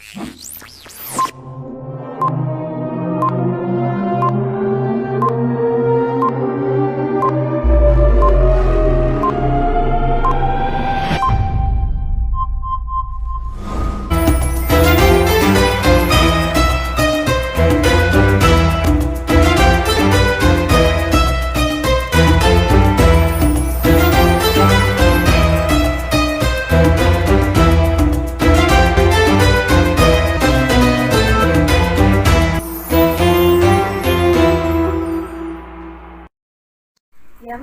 Yang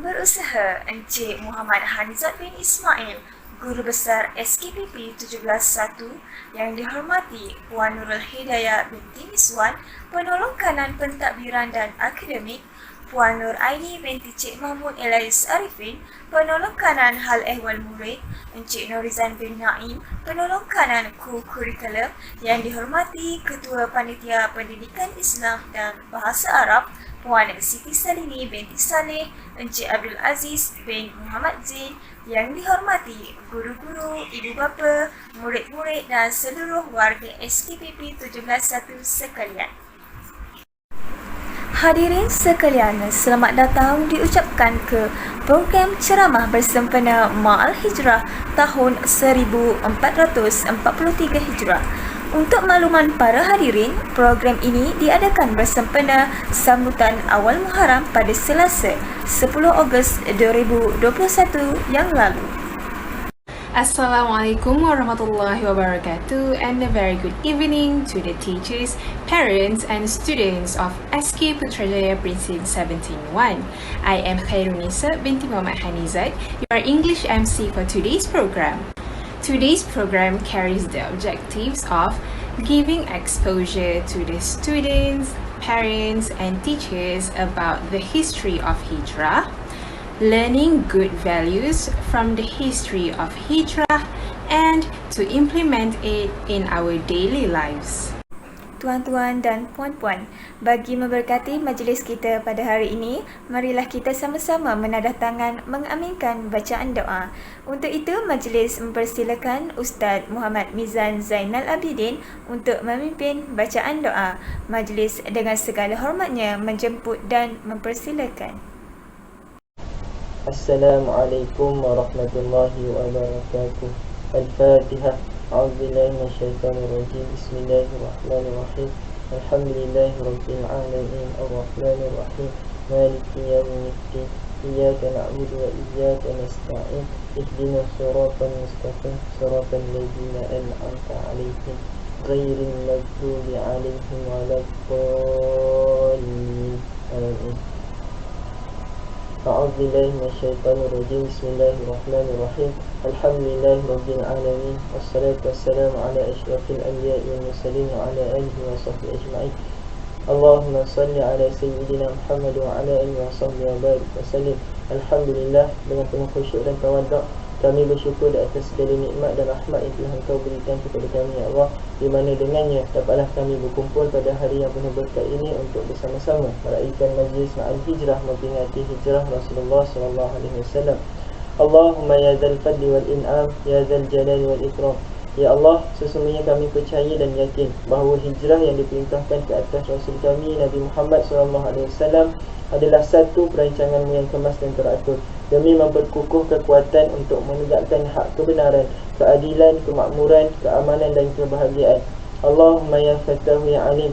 berusaha Encik Muhammad Hanizat bin Ismail, Guru Besar SKPP 171, yang dihormati Puan Nurul Hidayah binti Miswan, Penolong Kanan Pentadbiran dan Akademik, Puan Nur Aini binti Cik Mahmud Elais Arifin, Penolong Kanan Hal Ehwal Murid, Encik Norizan bin Naim, Penolong Kanan Kurikulum, yang dihormati Ketua Panitia Pendidikan Islam dan Bahasa Arab, Puan Siti Salini binti Saleh, Encik Abdul Aziz bin Muhammad Zain, yang dihormati guru-guru, ibu bapa, murid-murid dan seluruh warga SKPP 171 sekalian. Hadirin sekalian, selamat datang diucapkan ke program ceramah bersempena Ma'al Hijrah tahun 1443 Hijrah. Untuk makluman para hadirin, program ini diadakan bersempena sambutan awal Muharram pada Selasa, 10 Ogos 2021 yang lalu. Assalamualaikum warahmatullahi wabarakatuh, and a very good evening to the teachers, parents and students of SK Putrajaya Precinct 17-1. I am Khairunisa binti Muhammad Hanizat, your English MC for today's program. Today's program carries the objectives of giving exposure to the students, parents and teachers about the history of Hijrah, learning good values from the history of Hijrah, and to implement it in our daily lives. Tuan-tuan dan puan-puan, bagi memberkati majlis kita pada hari ini, marilah kita sama-sama menadah tangan mengaminkan bacaan doa. Untuk itu, majlis mempersilakan Ustaz Muhammad Mizan Zainal Abidin untuk memimpin bacaan doa. Majlis dengan segala hormatnya menjemput dan mempersilakan. Assalamualaikum warahmatullahi wabarakatuh. Al-Fatihah. A'udzubillahi minasyaitonir rajim. Bismillahirrahmanirrahim. Alhamdulillahirabbil alamin. Arrahmanir rahim. Maliki yaumiddin. Iyyaka na'budu wa iyyaka nasta'in. Ihdinas siratal mustaqim. Siratal ladzina an'amta 'alaihim ghairil maghdubi 'alaihim waladdallin. Amin. أعوذ بالله من الشيطان الرجيم. بسم الله الرحمن الرحيم. الحمد لله رب العالمين، والصلاة والسلام على أشرف الأنبياء والمرسلين وعلى آله وصحبه أجمعين. اللهم صل على سيدنا محمد وعلى آله وصحبه وبارك وسلم. Alhamdulillah, dengan penuh khusyuk dan tawaduk kami bersyukur di atas segala nikmat dan rahmat yang telah Engkau berikan kepada kami, ya Allah, di mana dengannya dapatlah kami berkumpul pada hari yang penuh berkat ini untuk bersama-sama meraihkan majlis Ma'al Hijrah memperingati hijrah Rasulullah SAW. Allahumma ya dzal fadli wal in'am, ya dzal jalali wal ikram. Ya Allah, sesungguhnya kami percaya dan yakin bahawa hijrah yang diperintahkan ke atas Rasul kami Nabi Muhammad SAW adalah satu perancanganmu yang kemas dan teratur demi memperkukuh kekuatan untuk menegakkan hak kebenaran, keadilan, kemakmuran, keamanan dan kebahagiaan. Allahumma ya Fattahu ya Alim.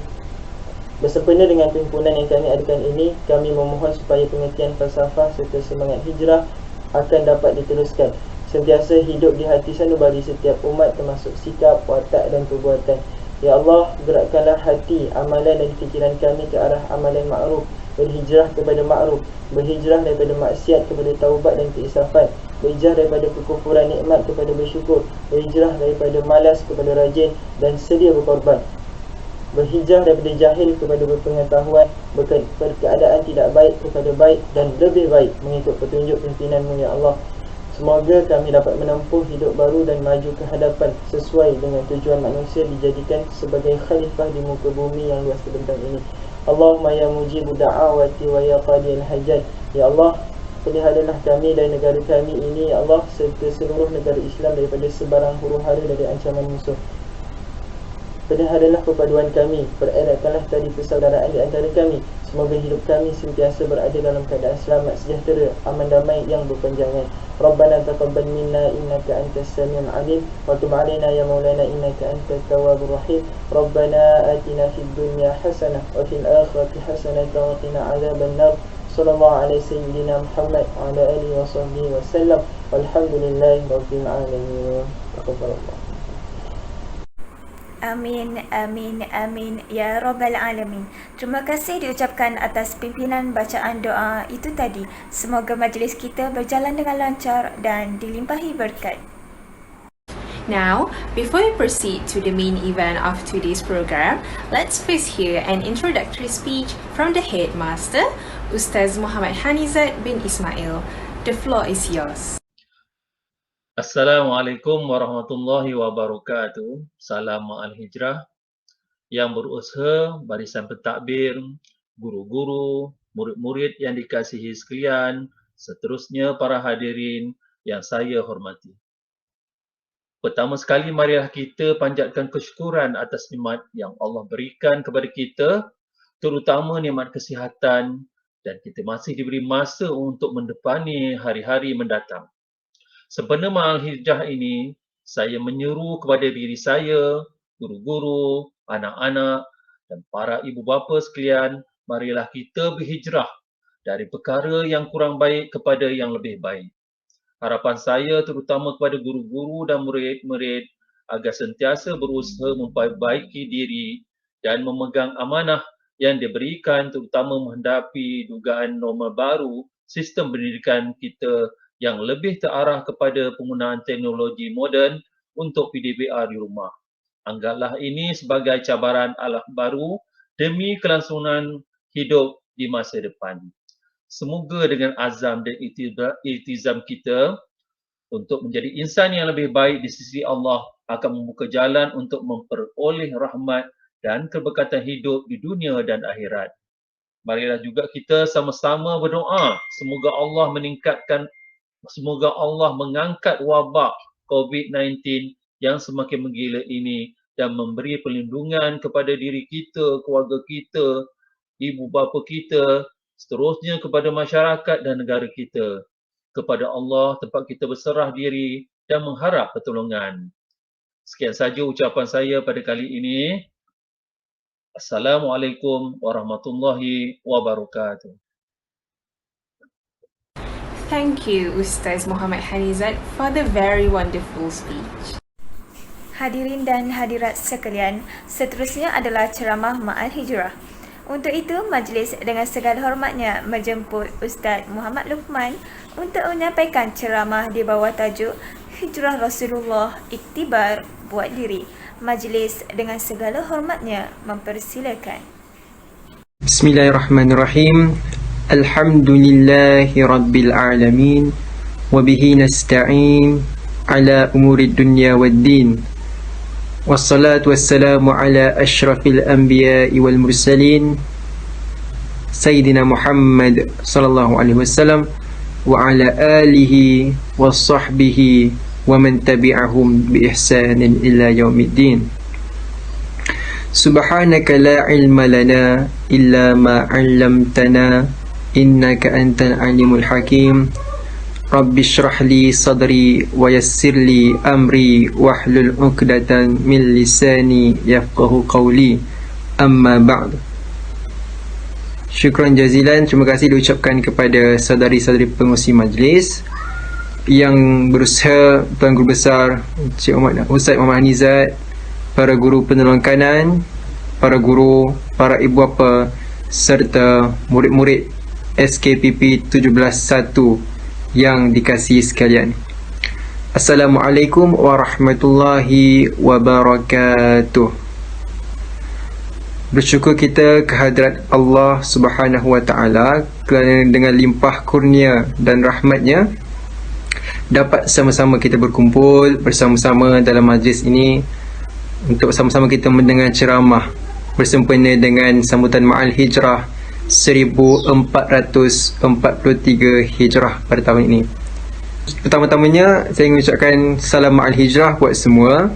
Bersempena dengan perhimpunan yang kami adakan ini, kami memohon supaya pengertian falsafah serta semangat hijrah akan dapat diteruskan, sentiasa hidup di hati sanubari setiap umat, termasuk sikap, watak dan perbuatan. Ya Allah, gerakkanlah hati, amalan dan fikiran kami ke arah amalan ma'ruf, berhijrah kepada ma'ruf, berhijrah daripada maksiat kepada taubat dan keisafan, berhijrah daripada kekufuran nikmat kepada bersyukur, berhijrah daripada malas kepada rajin dan sedia berkorban, berhijrah daripada jahil kepada berpengetahuan, berkeadaan tidak baik kepada baik dan lebih baik mengikut petunjuk pimpinan-Mu, ya Allah. Semoga kami dapat menempuh hidup baru dan maju ke hadapan sesuai dengan tujuan manusia dijadikan sebagai khalifah di muka bumi yang luas terbentang ini. Allahumma ya mujibu da'awati wa ya qadiyal hajat. Ya Allah, peliharalah kami dan negara kami ini, ya Allah, serta seluruh negara Islam daripada sebarang huru-hara dari ancaman musuh. Sederhanalah perpaduan kami, pereratkanlah tali persaudaraan di antara kami. Semoga hidup kami sentiasa berada dalam keadaan selamat, sejahtera, aman, damai yang berpanjangan. Rabbana taqabbal minna innaka antas samiul alim wa tub alaina ya maulana innaka antat tawwabur rahim. Rabbana atina fid dunya hasanah wa fil akhirati hasanah wa qina adzaban nar. Sallallahu alaihi sayyidina Muhammad wa ala alihi wa sahbihi wa sallam. Walhamdulillahi rabbil alamin. Taqabbalallah. Amin, amin, amin, ya Rabbal Alamin. Terima kasih diucapkan atas pimpinan bacaan doa itu tadi. Semoga majlis kita berjalan dengan lancar dan dilimpahi berkat. Now, before we proceed to the main event of today's program, let's first hear an introductory speech from the headmaster, Ustaz Muhammad Hanizat bin Ismail. The floor is yours. Assalamualaikum warahmatullahi wabarakatuh. Salam Al-Hijrah yang berusaha, barisan pentadbir, guru-guru, murid-murid yang dikasihi sekalian, seterusnya para hadirin yang saya hormati. Pertama sekali, marilah kita panjatkan kesyukuran atas nikmat yang Allah berikan kepada kita, terutama nikmat kesihatan, dan kita masih diberi masa untuk mendepani hari-hari mendatang. Sempena Al-Hijrah ini, saya menyeru kepada diri saya, guru-guru, anak-anak dan para ibu bapa sekalian, marilah kita berhijrah dari perkara yang kurang baik kepada yang lebih baik. Harapan saya terutama kepada guru-guru dan murid-murid agar sentiasa berusaha memperbaiki diri dan memegang amanah yang diberikan, terutama menghadapi dugaan normal baru sistem pendidikan kita yang lebih terarah kepada penggunaan teknologi moden untuk PDBR di rumah. Anggaplah ini sebagai cabaran alam baru demi kelangsungan hidup di masa depan. Semoga dengan azam dan iltizam kita untuk menjadi insan yang lebih baik di sisi Allah akan membuka jalan untuk memperoleh rahmat dan keberkatan hidup di dunia dan akhirat. Marilah juga kita sama-sama berdoa semoga Allah mengangkat wabak COVID-19 yang semakin menggila ini dan memberi perlindungan kepada diri kita, keluarga kita, ibu bapa kita, seterusnya kepada masyarakat dan negara kita. Kepada Allah tempat kita berserah diri dan mengharap pertolongan. Sekian saja ucapan saya pada kali ini. Assalamualaikum warahmatullahi wabarakatuh. Thank you, Ustaz Muhammad Hanizat, for the very wonderful speech. Hadirin dan hadirat sekalian, seterusnya adalah ceramah Ma'al Hijrah. Untuk itu, majlis dengan segala hormatnya menjemput Ustaz Muhammad Luqman untuk menyampaikan ceramah di bawah tajuk Hijrah Rasulullah Iktibar Buat Diri. Majlis dengan segala hormatnya mempersilakan. Bismillahirrahmanirrahim. Alhamdulillahi Rabbil Alamin. Wabihi nasta'in ala umurid dunya waddin. Wassalatu wassalamu ala ashrafil anbiya'i wal mursalin Sayyidina Muhammad sallallahu alaihi wasallam wa ala alihi wa sahbihi wa man tabi'ahum bi ihsanin ila yaumiddin. Subhanaka la ilma lana illa ma 'allamtana innaka antal alimul hakim. Rabbi shrah li sadri wa yassir li amri wahlul 'uqdatan min lisani yafqahu qawli. Amma ba'd. Syukran jazilan, terima kasih diucapkan kepada saudari-saudari pengurusi majlis yang berusaha, Tuan Guru Besar Ustaz Muhammad Hanizat, para guru penolong kanan, para guru, para ibu bapa serta murid-murid SKPP 17-1 yang dikasihi sekalian. Assalamualaikum warahmatullahi wabarakatuh. Bersyukur kita kehadrat Allah Subhanahu wa taala kerana dengan limpah kurnia dan rahmatnya dapat sama-sama kita berkumpul bersama-sama dalam majlis ini untuk sama-sama kita mendengar ceramah bersempena dengan sambutan Ma'al Hijrah 1443 Hijrah pada tahun ini. Pertama-tamanya saya ingin ucapkan salam Ma'al Hijrah buat semua.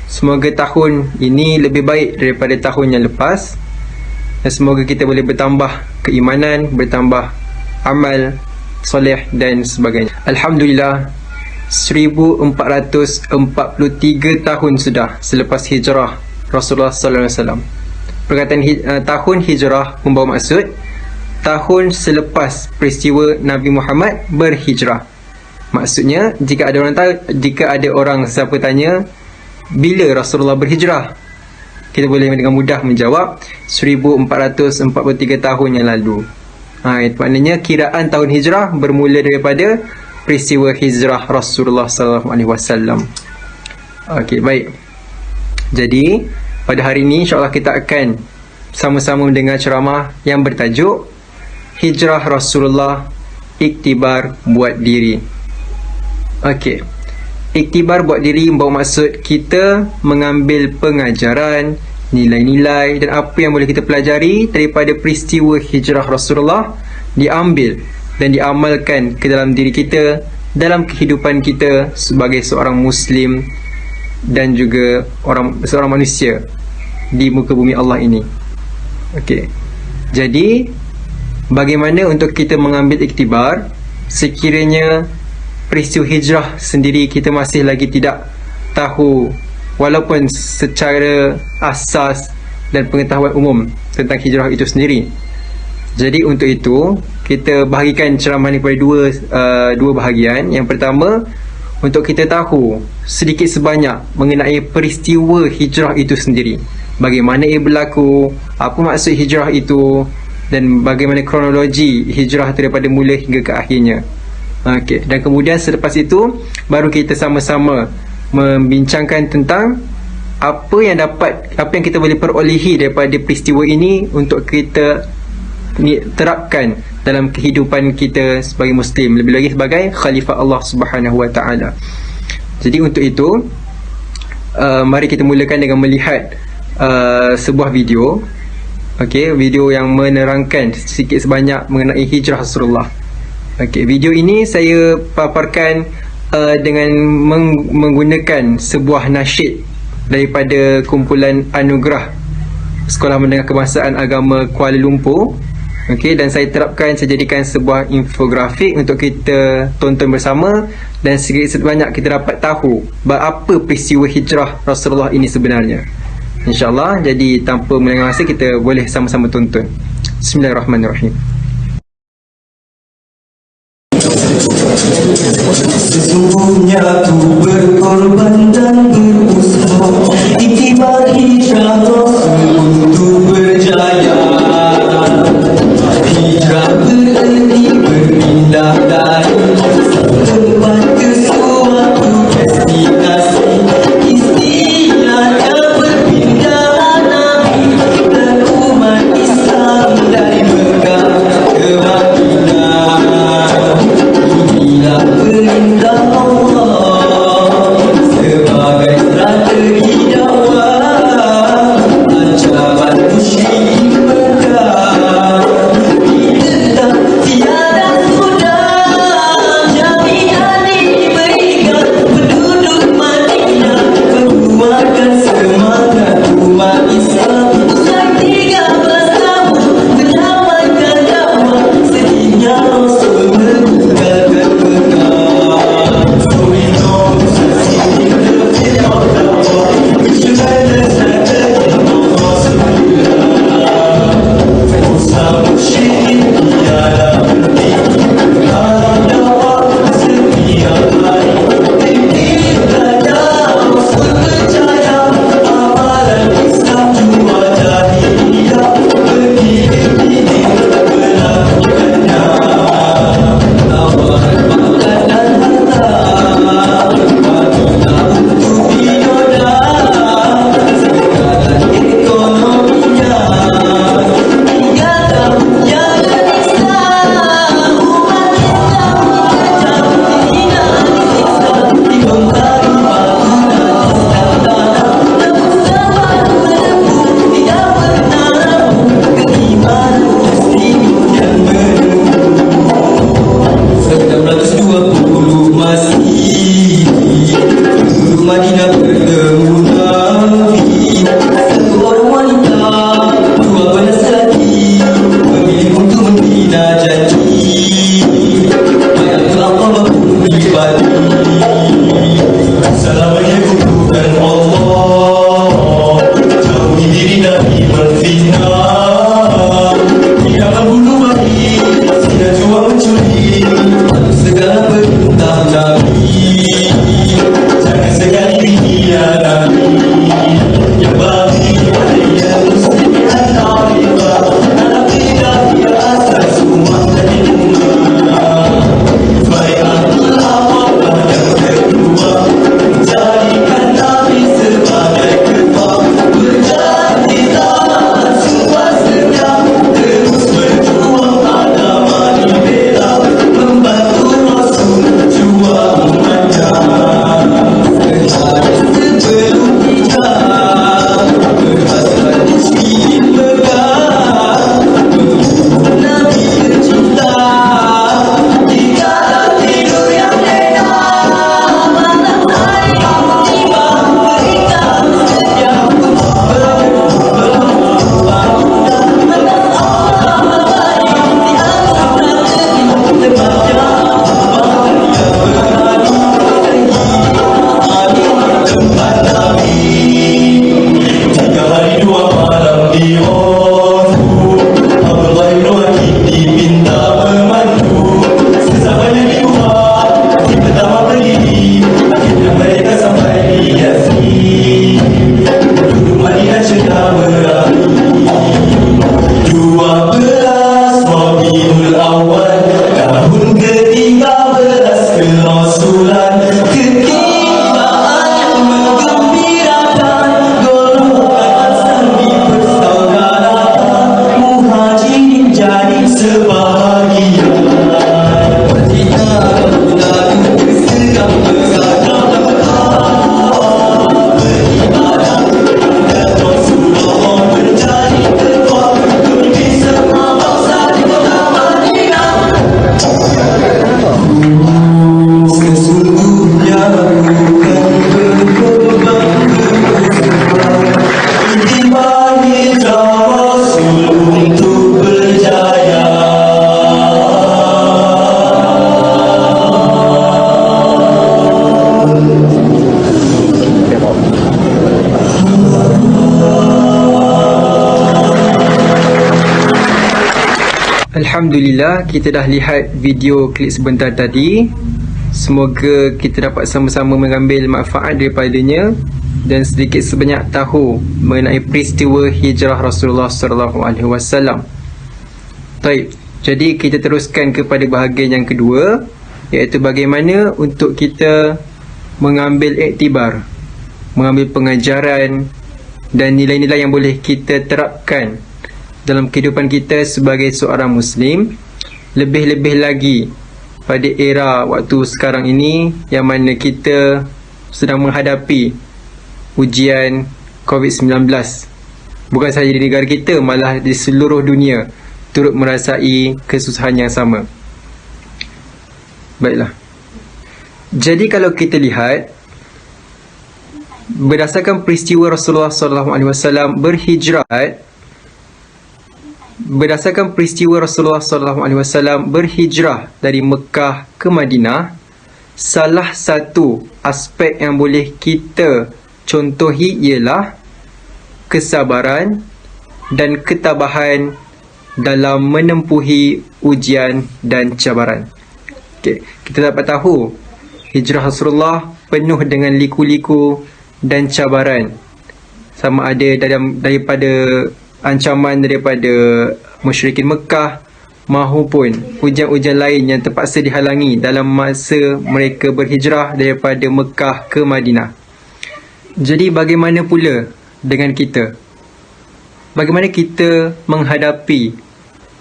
Semoga tahun ini lebih baik daripada tahun yang lepas, dan semoga kita boleh bertambah keimanan, bertambah amal soleh dan sebagainya. Alhamdulillah, 1443 tahun sudah selepas hijrah Rasulullah sallallahu alaihi wasallam. Perkataan tahun hijrah membawa maksud tahun selepas peristiwa Nabi Muhammad berhijrah. Maksudnya, jika ada orang siapa tanya bila Rasulullah berhijrah, kita boleh dengan mudah menjawab 1443 tahun yang lalu. Itu maknanya kiraan tahun hijrah bermula daripada peristiwa hijrah Rasulullah sallallahu alaihi wasallam. Okey, baik. Jadi, pada hari ini insya-Allah kita akan sama-sama mendengar ceramah yang bertajuk Hijrah Rasulullah, Iktibar Buat Diri. Okey. Iktibar buat diri membawa maksud kita mengambil pengajaran, nilai-nilai dan apa yang boleh kita pelajari daripada peristiwa hijrah Rasulullah, diambil dan diamalkan ke dalam diri kita, dalam kehidupan kita sebagai seorang Muslim dan juga seorang manusia di muka bumi Allah ini. Okey. Jadi, bagaimana untuk kita mengambil iktibar sekiranya peristiwa hijrah sendiri kita masih lagi tidak tahu, walaupun secara asas dan pengetahuan umum tentang hijrah itu sendiri. Jadi untuk itu kita bahagikan ceramah ini kepada dua bahagian. Yang pertama, untuk kita tahu sedikit sebanyak mengenai peristiwa hijrah itu sendiri, bagaimana ia berlaku, apa maksud hijrah itu, dan bagaimana kronologi hijrah daripada mula hingga ke akhirnya. Okey, dan kemudian selepas itu baru kita sama-sama membincangkan tentang apa yang kita boleh perolehi daripada peristiwa ini untuk kita terapkan dalam kehidupan kita sebagai Muslim, lebih lagi sebagai khalifah Allah Subhanahu Wa Taala. Jadi untuk itu, mari kita mulakan dengan melihat sebuah video. Okey, video yang menerangkan sedikit sebanyak mengenai hijrah Rasulullah. Okey, video ini saya paparkan dengan menggunakan sebuah nasyid daripada kumpulan Anugerah Sekolah Menengah Kebangsaan Agama Kuala Lumpur. Okey, dan saya jadikan sebuah infografik untuk kita tonton bersama, dan sedikit sebanyak kita dapat tahu apa peristiwa hijrah Rasulullah ini sebenarnya. InsyaAllah, jadi tanpa melengah masa kita boleh sama-sama tonton. Bismillahirrahmanirrahim. Sesungguhnya ku berkorban dan berusaha, iktibar hijrah Rasul untuk berjaya. Hijrah berarti berpindah dari tempat ke suatu destinasi. Istilahnya perpindahan Nabi dan umat Islam dari Mekah ke Madinah. Inilah perintah Allah sebagai Madinah sudah berakhir 12 Rabiul Awal tahun ke-13 kerasulan kekibaan menggembirakan golongan Ansar dipersaudarakan Muhajirin jadi sebahagia Madinah lalu sedang bersama beribadah dan Rasulullah menjadi ketua di semua bangsa di kota Madinah. Sesungguhnya bukan berkorban Intiba hijrah Rasul untuk berjaya Alhamdulillah, kita dah lihat video klip sebentar tadi. Semoga kita dapat sama-sama mengambil manfaat daripadanya dan sedikit sebanyak tahu mengenai peristiwa hijrah Rasulullah SAW. Baik, jadi kita teruskan kepada bahagian yang kedua, iaitu bagaimana untuk kita mengambil iktibar, mengambil pengajaran dan nilai-nilai yang boleh kita terapkan dalam kehidupan kita sebagai seorang Muslim, lebih-lebih lagi pada era waktu sekarang ini yang mana kita sedang menghadapi ujian COVID-19. Bukan sahaja di negara kita, malah di seluruh dunia turut merasai kesusahan yang sama. Baiklah. Jadi kalau kita lihat, berdasarkan peristiwa Rasulullah SAW berhijrah dari Mekah ke Madinah, salah satu aspek yang boleh kita contohi ialah kesabaran dan ketabahan dalam menempuhi ujian dan cabaran. Kita dapat tahu hijrah Rasulullah penuh dengan liku-liku dan cabaran, sama ada daripada ancaman daripada musyrikin Mekah maupun ujian-ujian lain yang terpaksa dihalangi dalam masa mereka berhijrah daripada Mekah ke Madinah. Jadi bagaimana pula dengan kita? Bagaimana kita menghadapi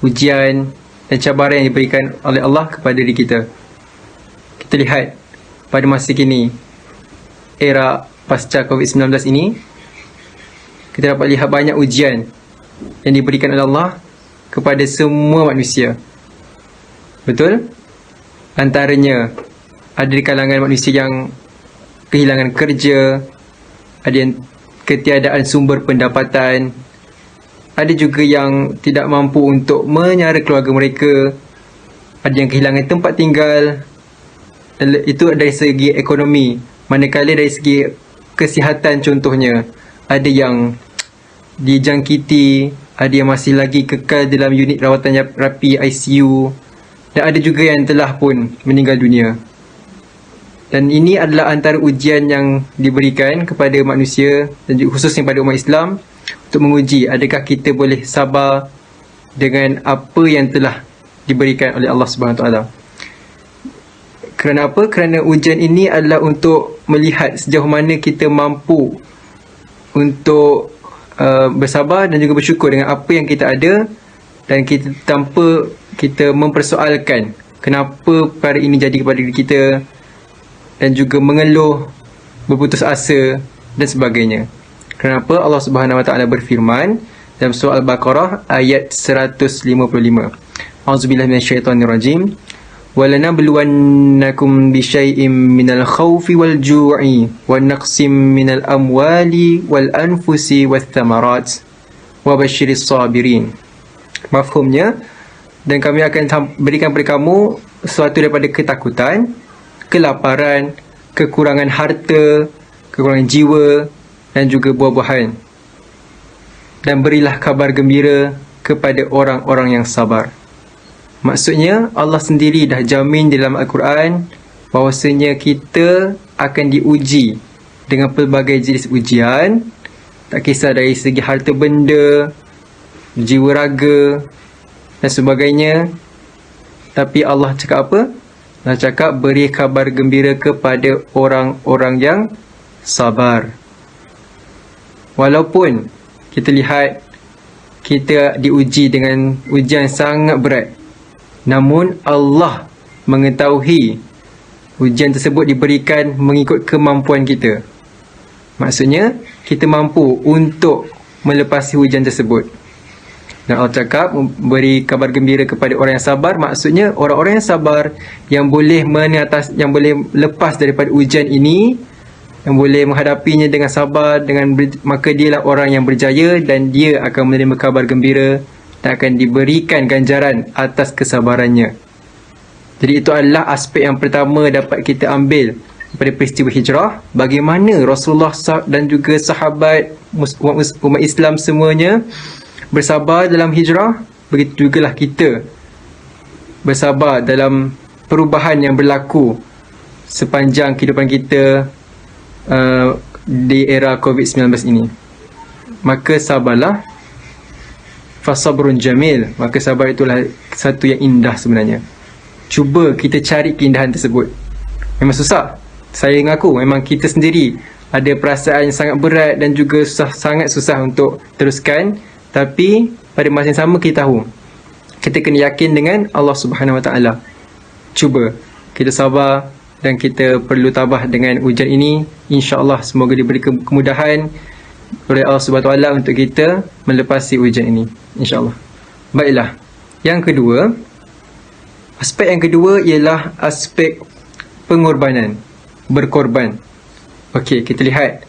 ujian dan cabaran yang diberikan oleh Allah kepada diri kita? Kita lihat pada masa kini, era pasca COVID-19 ini, kita dapat lihat banyak ujian yang diberikan oleh Allah kepada semua manusia. Betul? Antaranya, ada di kalangan manusia yang kehilangan kerja, ada yang ketiadaan sumber pendapatan, ada juga yang tidak mampu untuk menyara keluarga mereka, ada yang kehilangan tempat tinggal. Itu dari segi ekonomi. Manakala dari segi kesihatan contohnya, ada yang dijangkiti, ada yang masih lagi kekal dalam unit rawatan rapi ICU, dan ada juga yang telah pun meninggal dunia. Dan ini adalah antara ujian yang diberikan kepada manusia dan juga khususnya pada umat Islam untuk menguji adakah kita boleh sabar dengan apa yang telah diberikan oleh Allah Subhanahu Wa Taala. Kerana apa? Kerana ujian ini adalah untuk melihat sejauh mana kita mampu untuk bersabar dan juga bersyukur dengan apa yang kita ada, dan kita tanpa kita mempersoalkan kenapa perkara ini jadi kepada diri kita dan juga mengeluh, berputus asa dan sebagainya. Kenapa Allah Subhanahu Wa Taala berfirman dalam surah Al-Baqarah ayat 155. A'udzubillahi minasyaitonirrajim. وَلَنَبْلُوَنَّكُمْ بِشَيْءٍ مِّنَ الْخَوْفِ وَالْجُوعِ وَنَقْصٍ مِّنَ الْأَمْوَالِ وَالْأَنْفُسِ وَالثَّمَرَاتِ وَبَشِّرِ الصَّابِرِينَ. Mafhumnya, dan kami akan berikan kepada kamu sesuatu daripada ketakutan, kelaparan, kekurangan harta, kekurangan jiwa dan juga buah-buahan. Dan berilah kabar gembira kepada orang-orang yang sabar. Maksudnya, Allah sendiri dah jamin dalam Al-Quran bahawasanya kita akan diuji dengan pelbagai jenis ujian, Tak kisah dari segi harta benda, jiwa raga dan sebagainya. Tapi Allah cakap apa? Allah cakap beri kabar gembira kepada orang-orang yang sabar. Walaupun kita lihat kita diuji dengan ujian sangat berat, namun Allah mengetahui ujian tersebut diberikan mengikut kemampuan kita. Maksudnya kita mampu untuk melepasi ujian tersebut. Dan Allah cakap beri kabar gembira kepada orang yang sabar. Maksudnya orang-orang yang sabar yang boleh yang boleh lepas daripada ujian ini, yang boleh menghadapinya dengan sabar, maka dialah orang yang berjaya dan dia akan menerima kabar gembira dan akan diberikan ganjaran atas kesabarannya. Jadi itu adalah aspek yang pertama dapat kita ambil daripada peristiwa hijrah. Bagaimana Rasulullah dan juga sahabat umat Islam semuanya bersabar dalam hijrah, begitu jugalah kita bersabar dalam perubahan yang berlaku sepanjang kehidupan kita di era COVID-19 ini. Maka sabarlah, fasabrun jamil, maka sabar itulah satu yang indah sebenarnya. Cuba kita cari keindahan tersebut. Memang susah, saya mengaku memang kita sendiri ada perasaan yang sangat berat dan juga sangat susah untuk teruskan. Tapi pada masa yang sama kita tahu kita kena yakin dengan Allah Subhanahu Wa Taala. Cuba kita sabar dan kita perlu tabah dengan ujian ini. InsyaAllah semoga diberi kemudahan oleh Allah Subhanahu Wa Taala untuk kita melepasi ujian ini, InsyaAllah. Baiklah, yang kedua, aspek yang kedua ialah aspek pengorbanan, berkorban. Okey, kita lihat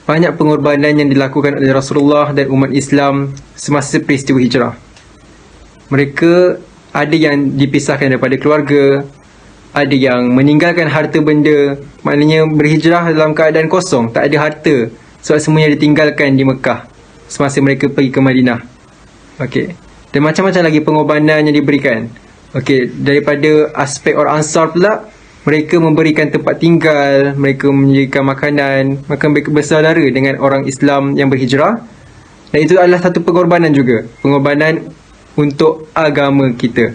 banyak pengorbanan yang dilakukan oleh Rasulullah dan umat Islam semasa peristiwa hijrah. Mereka ada yang dipisahkan daripada keluarga, ada yang meninggalkan harta benda, maknanya berhijrah dalam keadaan kosong, tak ada harta, sebab semuanya ditinggalkan di Mekah semasa mereka pergi ke Madinah. Okey. Dan macam-macam lagi pengorbanan yang diberikan. Okey, daripada aspek orang Ansar pula, mereka memberikan tempat tinggal, mereka menyediakan makanan, maka mereka bersaudara dengan orang Islam yang berhijrah. Dan itu adalah satu pengorbanan juga, pengorbanan untuk agama kita.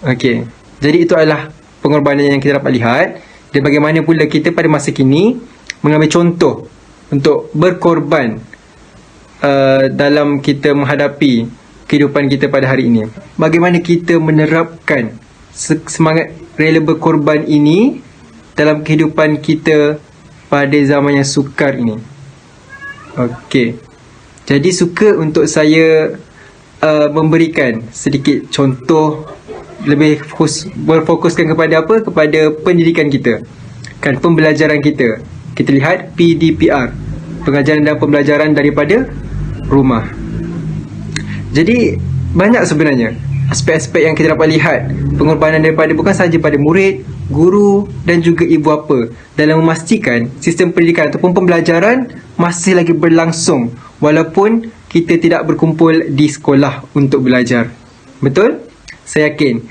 Okey, jadi itu adalah pengorbanan yang kita dapat lihat. Dan bagaimana pula kita pada masa kini mengambil contoh untuk berkorban dalam kita menghadapi kehidupan kita pada hari ini. Bagaimana kita menerapkan semangat rela berkorban ini dalam kehidupan kita pada zaman yang sukar ini. Okey. Jadi suka untuk saya memberikan sedikit contoh, lebih berfokuskan kepada apa? Kepada pendidikan kita. Kan, pembelajaran kita. Kita lihat PDPR, pengajaran dan pembelajaran daripada rumah. Jadi banyak sebenarnya aspek-aspek yang kita dapat lihat pengorbanan daripada bukan sahaja pada murid, guru dan juga ibu bapa dalam memastikan sistem pendidikan ataupun pembelajaran masih lagi berlangsung walaupun kita tidak berkumpul di sekolah untuk belajar. Betul? Saya yakin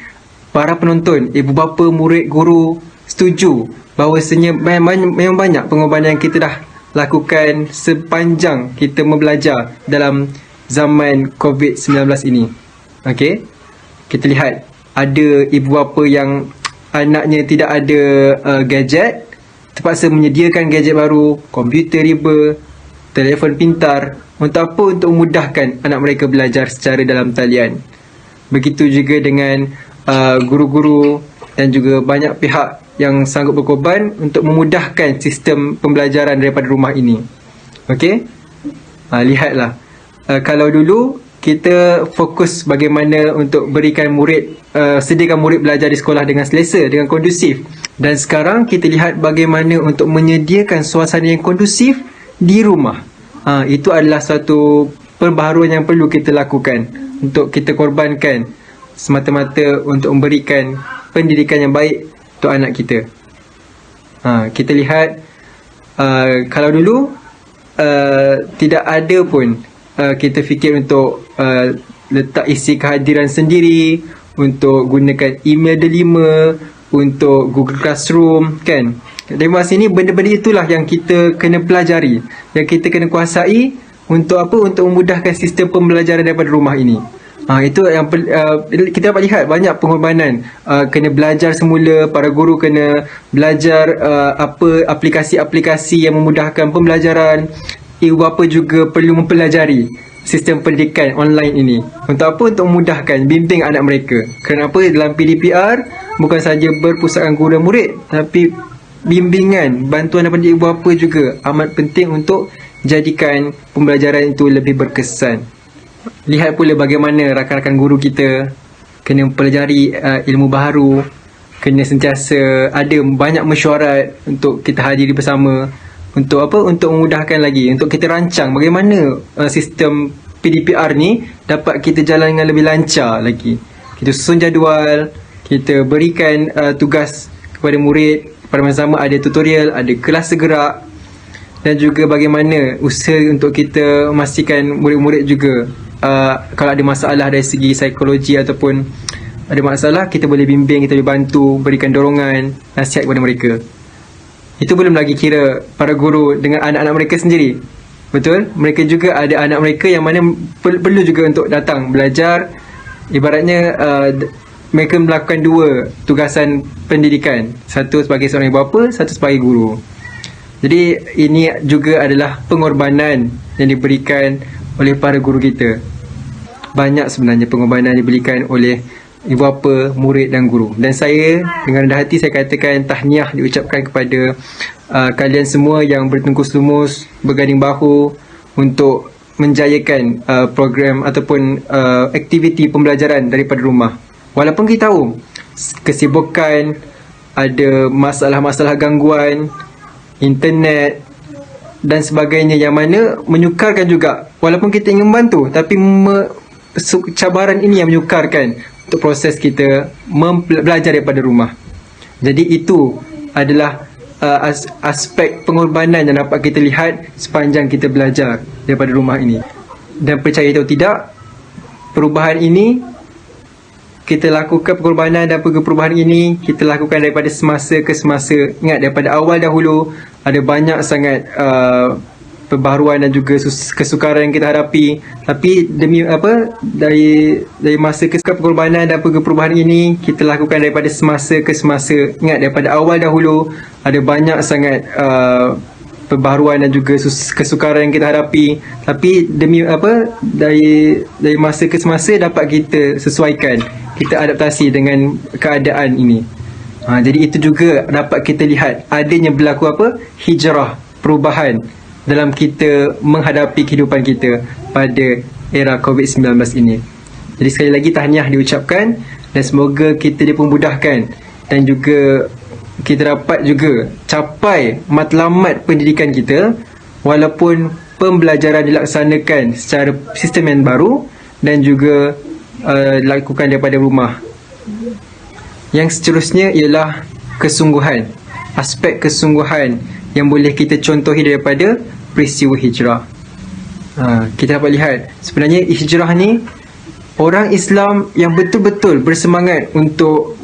para penonton, ibu bapa, murid, guru setuju bahawasanya memang banyak pengorbanan yang kita dah lakukan sepanjang kita membelajar dalam zaman COVID-19 ini. Okey, kita lihat ada ibu bapa yang anaknya tidak ada gadget, terpaksa menyediakan gadget baru, komputer riba, telefon pintar. Untuk apa? Untuk memudahkan anak mereka belajar secara dalam talian. Begitu juga dengan guru-guru dan juga banyak pihak yang sanggup berkorban untuk memudahkan sistem pembelajaran daripada rumah ini. Okey, lihatlah. Kalau dulu kita fokus bagaimana untuk berikan murid, sediakan murid belajar di sekolah dengan selesa, dengan kondusif. Dan sekarang kita lihat bagaimana untuk menyediakan suasana yang kondusif di rumah. Itu adalah satu perbaharuan yang perlu kita lakukan untuk kita korbankan semata-mata untuk memberikan pendidikan yang baik untuk anak kita. Kita lihat kalau dulu tidak ada pun kita fikir untuk letak isi kehadiran sendiri, untuk gunakan email delima, untuk Google Classroom, kan. Demonstrasi ni benda-benda itulah yang kita kena pelajari, yang kita kena kuasai untuk apa? Untuk memudahkan sistem pembelajaran daripada rumah ini. Itu yang kita dapat lihat banyak pengorbanan. Kena belajar semula, para guru kena belajar apa aplikasi-aplikasi yang memudahkan pembelajaran. Ibu bapa juga perlu mempelajari sistem pendidikan online ini. Untuk apa? Untuk memudahkan bimbing anak mereka. Kenapa? Dalam PDPR bukan saja berpusatkan guru dan murid, tapi bimbingan, bantuan daripada ibu bapa juga amat penting untuk jadikan pembelajaran itu lebih berkesan. Lihat pula bagaimana rakan-rakan guru kita kena mempelajari ilmu baharu, kena sentiasa ada banyak mesyuarat untuk kita hadiri bersama. Untuk apa? Untuk memudahkan lagi, untuk kita rancang bagaimana sistem PDPR ni dapat kita jalan dengan lebih lancar lagi. Kita susun jadual, kita berikan tugas kepada murid. Pada masa sama ada tutorial, ada kelas segerak, dan juga bagaimana usaha untuk kita memastikan murid-murid juga kalau ada masalah dari segi psikologi ataupun ada masalah, kita boleh bimbing, kita boleh bantu, berikan dorongan, nasihat kepada mereka. Itu belum lagi kira para guru dengan anak-anak mereka sendiri. Betul? Mereka juga ada anak mereka yang mana perlu juga untuk datang belajar. Ibaratnya mereka melakukan dua tugasan pendidikan. Satu sebagai seorang ibu bapa, satu sebagai guru. Jadi ini juga adalah pengorbanan yang diberikan oleh para guru kita. Banyak sebenarnya pengorbanan diberikan oleh ibu bapa, murid dan guru. Dan saya dengan rendah hati saya katakan tahniah diucapkan kepada kalian semua yang bertungkus lumus, berganding bahu untuk menjayakan program ataupun aktiviti pembelajaran daripada rumah. Walaupun kita tahu kesibukan, ada masalah-masalah gangguan internet dan sebagainya yang mana menyukarkan juga. Walaupun kita ingin membantu, tapi cabaran ini yang menyukarkan untuk proses kita belajar daripada rumah. Jadi itu adalah aspek pengorbanan yang dapat kita lihat sepanjang kita belajar daripada rumah ini. Dan percaya atau tidak, perubahan ini kita lakukan, pengorbanan dan perubahan ini kita lakukan daripada semasa ke semasa. Ingat, daripada awal dahulu ada banyak sangat perbaharuan dan juga kesukaran yang kita hadapi. Tapi demi apa, dari masa ke pengorbanan dan perubahan ini kita lakukan daripada semasa ke semasa. Ingat, daripada awal dahulu ada banyak sangat perbaharuan dan juga kesukaran yang kita hadapi. Tapi demi apa, dari masa ke semasa dapat kita sesuaikan, kita adaptasi dengan keadaan ini. Jadi itu juga dapat kita lihat adanya berlaku apa, hijrah, perubahan dalam kita menghadapi kehidupan kita pada era COVID-19 ini. Jadi sekali lagi tahniah diucapkan dan semoga kita dipermudahkan dan juga kita dapat juga capai matlamat pendidikan kita walaupun pembelajaran dilaksanakan secara sistem yang baru dan juga dilakukan daripada rumah. Yang seterusnya ialah kesungguhan, aspek kesungguhan yang boleh kita contohi daripada peristiwa hijrah. Kita dapat lihat sebenarnya hijrah ni, orang Islam yang betul-betul bersemangat untuk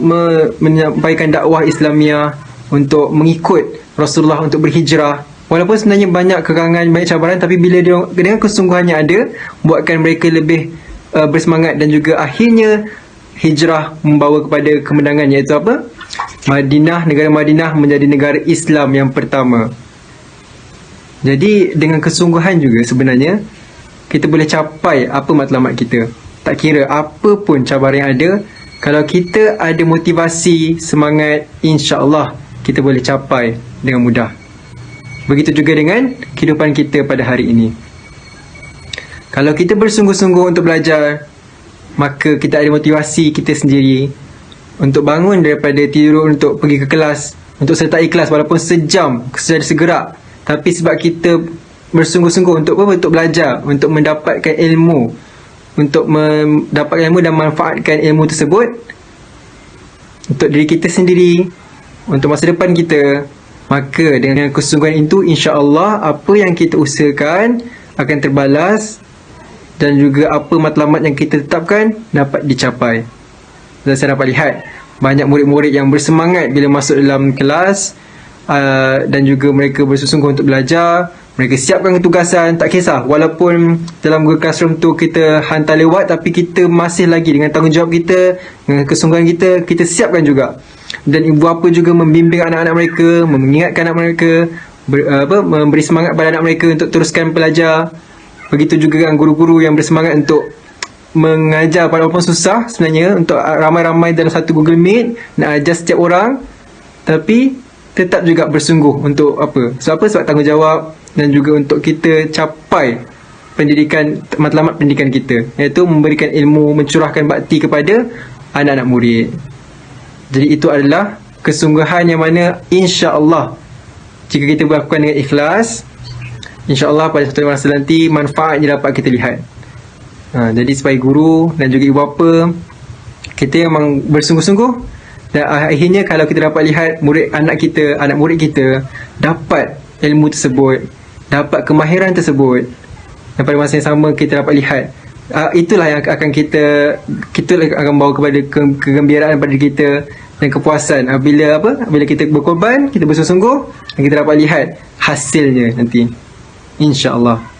menyampaikan dakwah Islamiah, untuk mengikut Rasulullah untuk berhijrah. Walaupun sebenarnya banyak kekangan, banyak cabaran, tapi bila dia dengan kesungguhannya ada, buatkan mereka lebih bersemangat dan juga akhirnya hijrah membawa kepada kemenangan, iaitu apa? Negara Madinah menjadi negara Islam yang pertama. Jadi dengan kesungguhan juga sebenarnya kita boleh capai apa matlamat kita. Tak kira apa pun cabaran yang ada, kalau kita ada motivasi, semangat, insya-Allah kita boleh capai dengan mudah. Begitu juga dengan kehidupan kita pada hari ini. Kalau kita bersungguh-sungguh untuk belajar, maka kita ada motivasi kita sendiri untuk bangun daripada tidur, untuk pergi ke kelas, untuk sertai kelas walaupun sejam, secara segerak. Tapi sebab kita bersungguh-sungguh untuk apa? Untuk belajar, untuk mendapatkan ilmu, untuk mendapatkan ilmu dan manfaatkan ilmu tersebut untuk diri kita sendiri, untuk masa depan kita, maka dengan kesungguhan itu, insya-Allah apa yang kita usahakan akan terbalas dan juga apa matlamat yang kita tetapkan dapat dicapai. Dan saya dapat lihat banyak murid-murid yang bersemangat bila masuk dalam kelas, dan juga mereka bersungguh-sungguh untuk belajar. Mereka siapkan tugasan, tak kisah walaupun dalam Google Classroom tu kita hantar lewat, tapi kita masih lagi dengan tanggungjawab kita, dengan kesungguhan kita siapkan juga. Dan ibu bapa juga membimbing anak-anak mereka, mengingatkan anak mereka, memberi semangat pada anak mereka untuk teruskan belajar. Begitu juga dengan guru-guru yang bersemangat untuk mengajar walaupun susah sebenarnya, untuk ramai-ramai dalam satu Google Meet nak ajar setiap orang, tapi tetap juga bersungguh untuk apa? Sebab apa? Sebab tanggungjawab dan juga untuk kita capai pendidikan, matlamat pendidikan kita, iaitu memberikan ilmu, mencurahkan bakti kepada anak-anak murid. Jadi itu adalah kesungguhan yang mana insya-Allah jika kita berlakukan dengan ikhlas, insya-Allah pada satu masa nanti manfaatnya dapat kita lihat. Jadi sebagai guru dan juga ibu bapa, kita memang bersungguh-sungguh, dan akhirnya kalau kita dapat lihat anak murid kita dapat ilmu tersebut, dapat kemahiran tersebut, dan pada masa yang sama kita dapat lihat, itulah yang akan kita akan bawa kepada kegembiraan pada kita dan kepuasan bila kita berkorban, kita bersungguh-sungguh, dan kita dapat lihat hasilnya nanti, insya-Allah.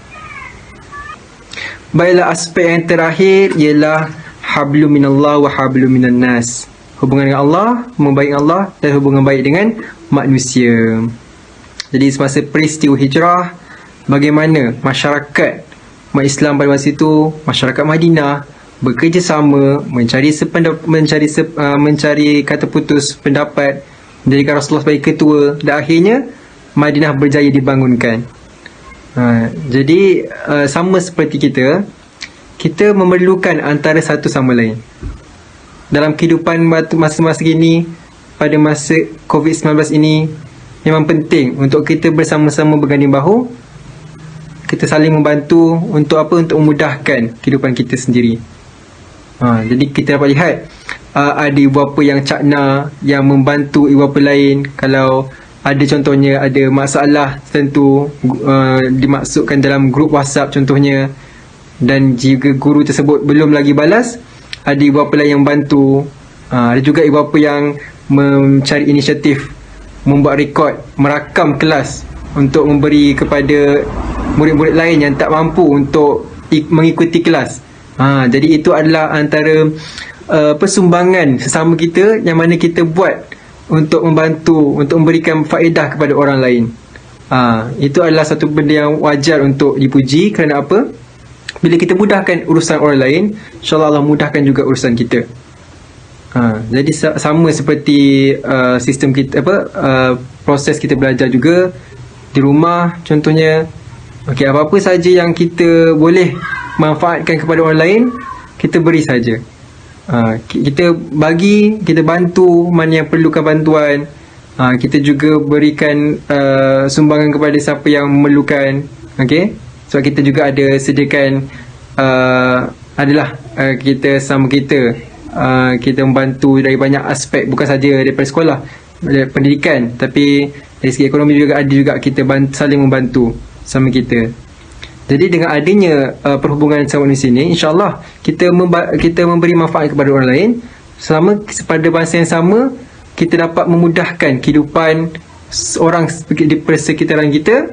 Baiklah, aspek yang terakhir ialah hablum minallah wa hablum minan nas. Hubungan dengan Allah, membaik Allah, dan hubungan baik dengan manusia. Jadi semasa peristiwa hijrah, bagaimana masyarakat umat Islam pada masa itu, masyarakat Madinah bekerjasama mencari kata putus pendapat, menjadikan Rasulullah sebagai ketua, dan akhirnya Madinah berjaya dibangunkan. Jadi sama seperti kita memerlukan antara satu sama lain dalam kehidupan masa-masa kini. Pada masa COVID-19 ini memang penting untuk kita bersama-sama berganding bahu, kita saling membantu untuk apa? Untuk memudahkan kehidupan kita sendiri. Jadi kita dapat lihat ada ibu bapa yang cakna, yang membantu ibu bapa lain. Kalau ada contohnya ada masalah tertentu, dimasukkan dalam grup WhatsApp contohnya, dan jika guru tersebut belum lagi balas, ada ibu bapa lain yang bantu. Ada juga ibu bapa yang mencari inisiatif, membuat rekod, merakam kelas untuk memberi kepada murid-murid lain yang tak mampu untuk mengikuti kelas. Jadi itu adalah antara persumbangan sesama kita yang mana kita buat untuk membantu, untuk memberikan faedah kepada orang lain. Itu adalah satu benda yang wajar untuk dipuji. Kerana apa? Bila kita mudahkan urusan orang lain, insya-Allah Allah mudahkan juga urusan kita. Jadi sama seperti sistem kita, proses kita belajar juga di rumah contohnya. Apa-apa saja yang kita boleh manfaatkan kepada orang lain, kita beri saja. Kita bagi, kita bantu mana yang perlukan bantuan. Kita juga berikan sumbangan kepada siapa yang memerlukan. Sebab kita juga ada sediakan kita sama kita membantu dari banyak aspek, bukan saja daripada sekolah, dari pendidikan, tapi dari segi ekonomi juga ada juga kita saling membantu sama kita. Jadi dengan adanya perhubungan sama manusia ini, insya-Allah kita memberi manfaat kepada orang lain, sama pada masa yang sama kita dapat memudahkan kehidupan orang di persekitaran kita,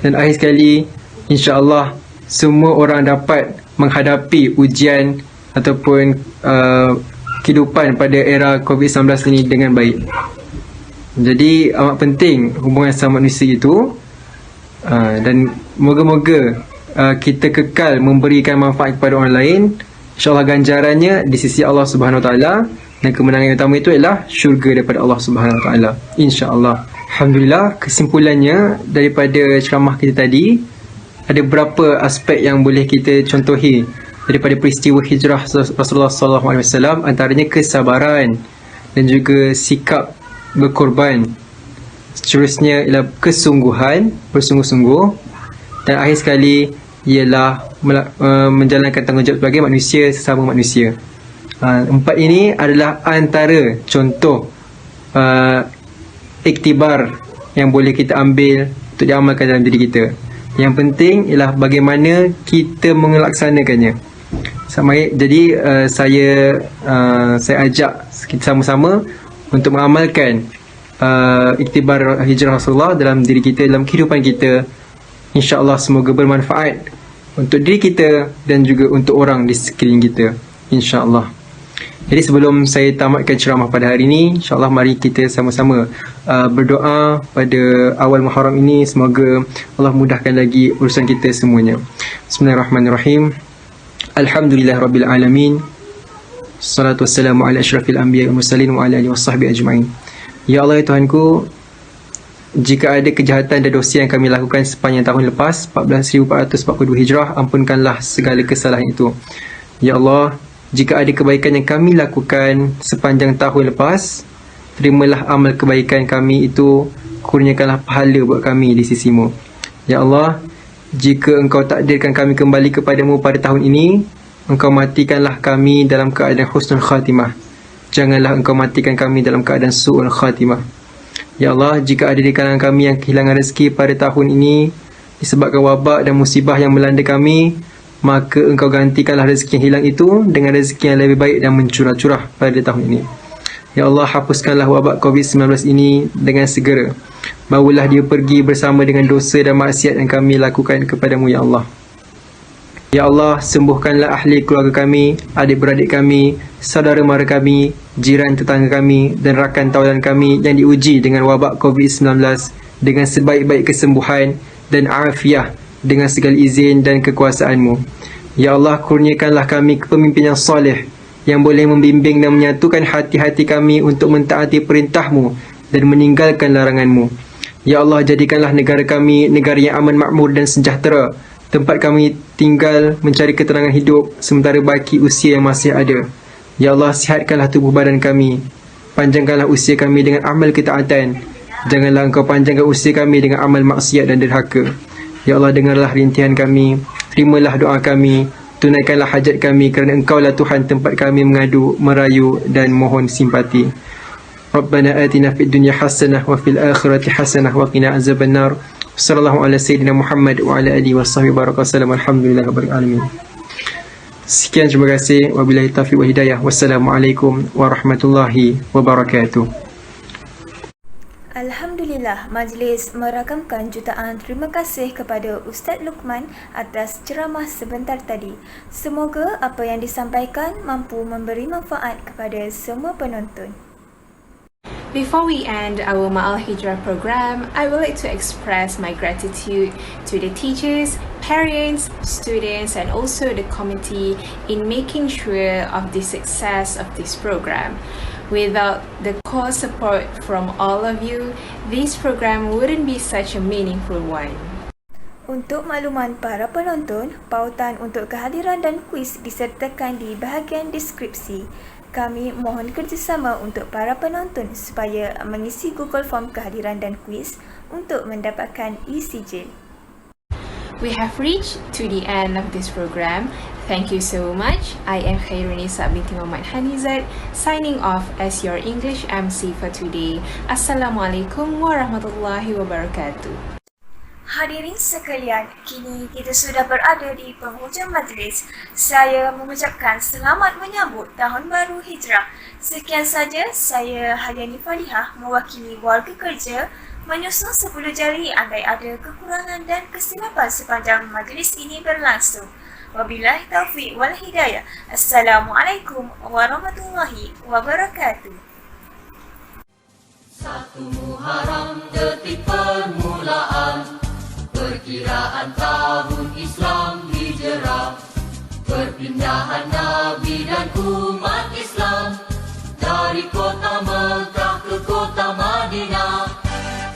dan akhir sekali insya-Allah semua orang dapat menghadapi ujian ataupun kehidupan pada era COVID-19 ini dengan baik. Jadi amat penting hubungan sama manusia itu, dan moga-moga kita kekal memberikan manfaat kepada orang lain. InsyaAllah ganjarannya di sisi Allah Subhanahu Wa Taala, dan kemenangan utama itu adalah syurga daripada Allah Subhanahu Wa Taala, insya-Allah. Alhamdulillah, kesimpulannya daripada ceramah kita tadi, ada beberapa aspek yang boleh kita contohi daripada peristiwa hijrah Rasulullah SAW. Antaranya kesabaran dan juga sikap berkorban. Seterusnya ialah kesungguhan, bersungguh-sungguh, dan akhir sekali ialah menjalankan tanggungjawab sebagai manusia sesama manusia. Empat ini adalah antara contoh iktibar yang boleh kita ambil untuk diamalkan dalam diri kita. Yang penting ialah bagaimana kita melaksanakannya. Jadi saya ajak kita sama-sama untuk mengamalkan iktibar hijrah Rasulullah dalam diri kita, dalam kehidupan kita. InsyaAllah semoga bermanfaat untuk diri kita dan juga untuk orang di sekeliling kita, InsyaAllah. Jadi sebelum saya tamatkan ceramah pada hari ini, InsyaAllah mari kita sama-sama berdoa pada awal Muharram ini. Semoga Allah mudahkan lagi urusan kita semuanya. Bismillahirrahmanirrahim. Alhamdulillahirrabbilalamin. Salatu wassalamu ala asyrafil anbiya wal mursalin wa ala alihi wasahbihi ajma'in. Ya Allah, ya Tuhanku, jika ada kejahatan dan dosa yang kami lakukan sepanjang tahun lepas 14,442 Hijrah, ampunkanlah segala kesalahan itu. Ya Allah, jika ada kebaikan yang kami lakukan sepanjang tahun lepas, terimalah amal kebaikan kami itu, kurniakanlah pahala buat kami di sisimu. Ya Allah, jika Engkau takdirkan kami kembali kepadamu pada tahun ini, Engkau matikanlah kami dalam keadaan husnul khatimah. Janganlah Engkau matikan kami dalam keadaan su'ul khatimah. Ya Allah, jika ada di kalangan kami yang kehilangan rezeki pada tahun ini disebabkan wabak dan musibah yang melanda kami, maka Engkau gantikanlah rezeki yang hilang itu dengan rezeki yang lebih baik dan mencurah-curah pada tahun ini. Ya Allah, hapuskanlah wabak COVID-19 ini dengan segera. Bawalah dia pergi bersama dengan dosa dan maksiat yang kami lakukan kepadamu, Ya Allah. Ya Allah, sembuhkanlah ahli keluarga kami, adik-beradik kami, saudara mara kami, jiran tetangga kami dan rakan tawanan kami yang diuji dengan wabak COVID-19 dengan sebaik-baik kesembuhan dan afiah dengan segala izin dan kekuasaan-Mu. Ya Allah, kurniakanlah kami kepemimpin yang soleh yang boleh membimbing dan menyatukan hati-hati kami untuk mentaati perintah-Mu dan meninggalkan larangan-Mu. Ya Allah, jadikanlah negara kami negara yang aman, makmur dan sejahtera, tempat kami tinggal mencari ketenangan hidup sementara baki usia yang masih ada. Ya Allah, sihatkanlah tubuh badan kami, panjangkanlah usia kami dengan amal ketaatan. Janganlah Engkau panjangkan usia kami dengan amal maksiat dan derhaka. Ya Allah, dengarlah rintihan kami, terimalah doa kami, tunaikanlah hajat kami kerana Engkaulah Tuhan tempat kami mengadu, merayu dan mohon simpati. Rabbana atina fid dunya hasanah wa fil akhirati hasanah wa qina azabannar. Sallallahu ala sayyidina Muhammad wa ala alihi wasahbihi barakasallam. Alhamdulillahirabbil alamin. Sekian, terima kasih. Wabillahi taufiq wa hidayah. Wassalamualaikum warahmatullahi wabarakatuh. Alhamdulillah, majlis merakamkan jutaan terima kasih kepada Ustaz Luqman atas ceramah sebentar tadi. Semoga apa yang disampaikan mampu memberi manfaat kepada semua penonton. Before we end our Ma'al Hijrah program, I would like to express my gratitude to the teachers, parents, students and also the committee in making sure of the success of this program. Without the core support from all of you, this program wouldn't be such a meaningful one. Untuk makluman para penonton, pautan untuk kehadiran dan kuis disertakan di bahagian deskripsi. Kami mohon kerjasama untuk para penonton supaya mengisi Google Form kehadiran dan kuis untuk mendapatkan e-sijil. We have reached to the end of this program. Thank you so much. I am Khairunisa binti Muhammad Hanizat, signing off as your English MC for today. Assalamualaikum warahmatullahi wabarakatuh. Hadirin sekalian, kini kita sudah berada di penghujung majlis. Saya mengucapkan selamat menyambut Tahun Baru Hijrah. Sekian saja, saya Hadiani Falihah mewakili warga kerja menyusun 10 jari andai ada kekurangan dan kesilapan sepanjang majlis ini berlangsung. Wabillahi taufiq wal hidayah. Assalamualaikum warahmatullahi wabarakatuh. 1 Muharram detik permulaan, perkiraan tahun Islam Hijrah, perpindahan Nabi dan umat Islam dari kota Mekah ke kota Madinah.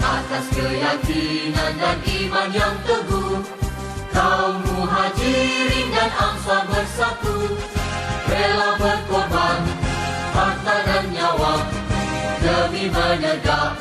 Atas keyakinan dan iman yang teguh, kaum muhajirin dan ansar bersatu, rela berkorban harta dan nyawa demi menegak